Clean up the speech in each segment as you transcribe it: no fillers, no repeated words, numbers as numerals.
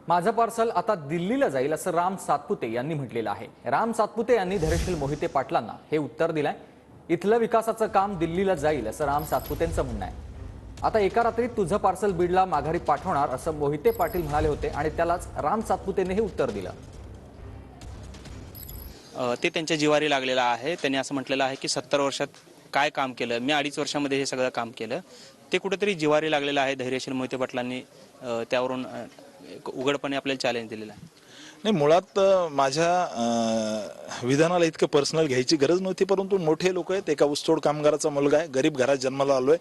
माझं पार्सल आता दिल्लीला जाईल असं राम सातपुते यांनी म्हटलेलं आहे। राम सातपुते यांनी धैर्यशील मोहिते पाटलांना हे उत्तर दिलंय। इथलं विकासाचं काम दिल्लीला जाईल असं राम सातपुतेंचं म्हणणं आहे। आता एका रात्रीत तुझं पार्सल बीडला माघारी पाठवणार असं मोहिते पाटील म्हणाले होते आणि त्यालाच राम सातपुतेने हे उत्तर दिलं। ते त्यांच्या जिवारी लागलेला आहे। त्यांनी असं म्हटलेलं आहे की 70 वर्षात काय काम केलं, मी 2.5 वर्षामध्ये हे सगळं काम केलं, ते कुठेतरी जिवारी लागलेलं आहे। धैर्यशील मोहिते पाटलांनी त्यावरून उघडपणे आपल्याला चॅलेंज दिलेलं आहे। नाही, मुळात माझ्या विधानाला इतकं पर्सनल घ्यायची गरज नव्हती, परंतु मोठे लोक आहेत, एका ऊसतोड कामगाराचा मुलगा आहे, गरीब घरात जन्माला आलोय,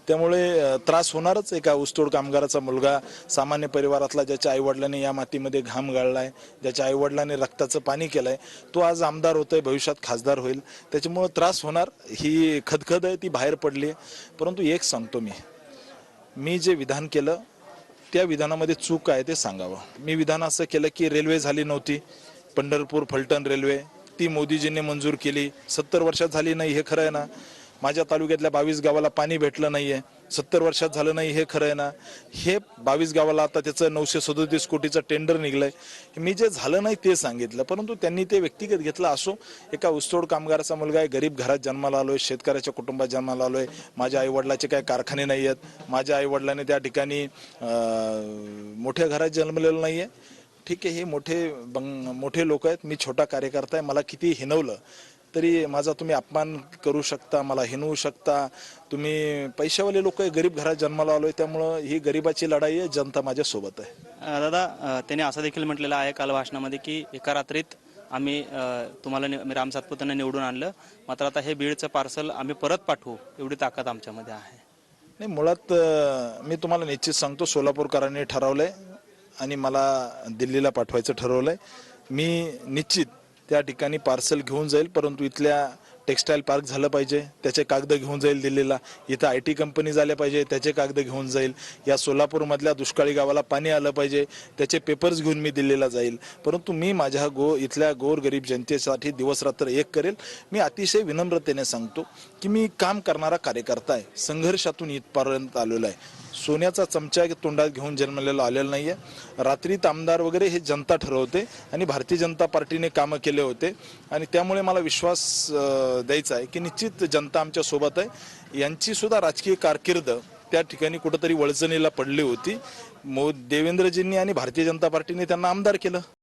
त्यामुळे त्रास होणारच। एका ऊसतोड कामगाराचा मुलगा, सामान्य परिवारातला, ज्याच्या आईवडिलांनी या मातीमध्ये घाम गाळलाय, ज्याच्या आईवडिलांनी रक्ताचं पाणी केलंय, तो आज आमदार होतोय, भविष्यात खासदार होईल, त्याच्यामुळे त्रास होणार ही खदखद आहे, ती बाहेर पडली। परंतु एक सांगतो, मी जे विधान केलं त्या विधानामध्ये चूक आहे ते सांगावं। मी विधान असं केलं की रेल्वे झाली नव्हती, पंढरपूर फलटण रेल्वे ती मोदीजींनी मंजूर केली, 70 वर्षात झाली नाही, हे खरं आहे ना। माझ्या तालुक्यातल्या 22 गावाला पाणी भेटलं नाहीये, 70 वर्षात झालं नाही, हे खरं आहे ना। हे 22 गावाला आता त्याचं 937 कोटीचं टेंडर निघलंय। मी जे झालं नाही ते सांगितलं, परंतु त्यांनी ते व्यक्तिगत घेतलं। असो, एका ऊसतोड कामगाराचा मुलगा आहे, गरीब घरात जन्माला आलोय, शेतकऱ्याच्या कुटुंबात जन्माला आलोय, माझ्या आईवडिलाचे काही कारखाने नाही आहेत, माझ्या आईवडिलांनी त्या ठिकाणी मोठ्या घरात जन्मलेलं नाहीये। ठीक आहे, हे मोठे लोक आहेत, मी छोटा कार्यकर्ता आहे, मला किती हिनवलं तरी माझा तुम्ही अपमान करू शकता, मला हिनवू शकता। तुम्ही पैशावाले लोक आहे, गरीब घरात जन्माला आलोय, त्यामुळं ही गरिबाची लढाई आहे, जनता माझ्या सोबत आहे। दादा, त्याने असं देखील म्हटलेलं आहे काल भाषणामध्ये की एका रात्रीत आम्ही तुम्हाला राम सातपुतेंना निवडून आणलं, मात्र आता हे बीडचं पार्सल आम्ही परत पाठवू एवढी ताकद आमच्यामध्ये आहे। नाही, मुळात मी तुम्हाला निश्चित सांगतो, सोलापूरकरांनी ठरवलंय आणि मला दिल्लीला पाठवायचं ठरवलंय। मी निश्चित त्या ठिकाणी पार्सल घेऊन जाईल, परंतु इथल्या टेक्स्टाईल पार्क झालं पाहिजे, त्याचे कागद घेऊन जाईल दिल्लीला। इथं IT कंपनी झाल्या पाहिजे, त्याचे कागद घेऊन जाईल। या सोलापूरमधल्या दुष्काळी गावाला पाणी आलं पाहिजे, त्याचे पेपर्स घेऊन मी दिल्लीला जाईल। परंतु मी माझ्या इथल्या गोरगरीब जनतेसाठी दिवसरात्र एक करेल। मी अतिशय विनम्रतेने सांगतो की मी काम करणारा कार्यकर्ता आहे, संघर्षातून इथपर्यंत आलेलो आहे। सोन्याचा चमचा तोंडात घेऊन जन्मलेला आलेला नाहीये। रात्रीत आमदार वगैरे हे जनता ठरवते आणि भारतीय जनता पार्टीने कामं केले होते आणि त्यामुळे मला विश्वास द्यायचा आहे की निश्चित जनता आमच्या सोबत आहे। यांची सुद्धा राजकीय कारकीर्द त्या ठिकाणी कुठेतरी वळचणीला पडली होती। देवेंद्रजींनी आणि भारतीय जनता पार्टीने त्यांना आमदार केलं।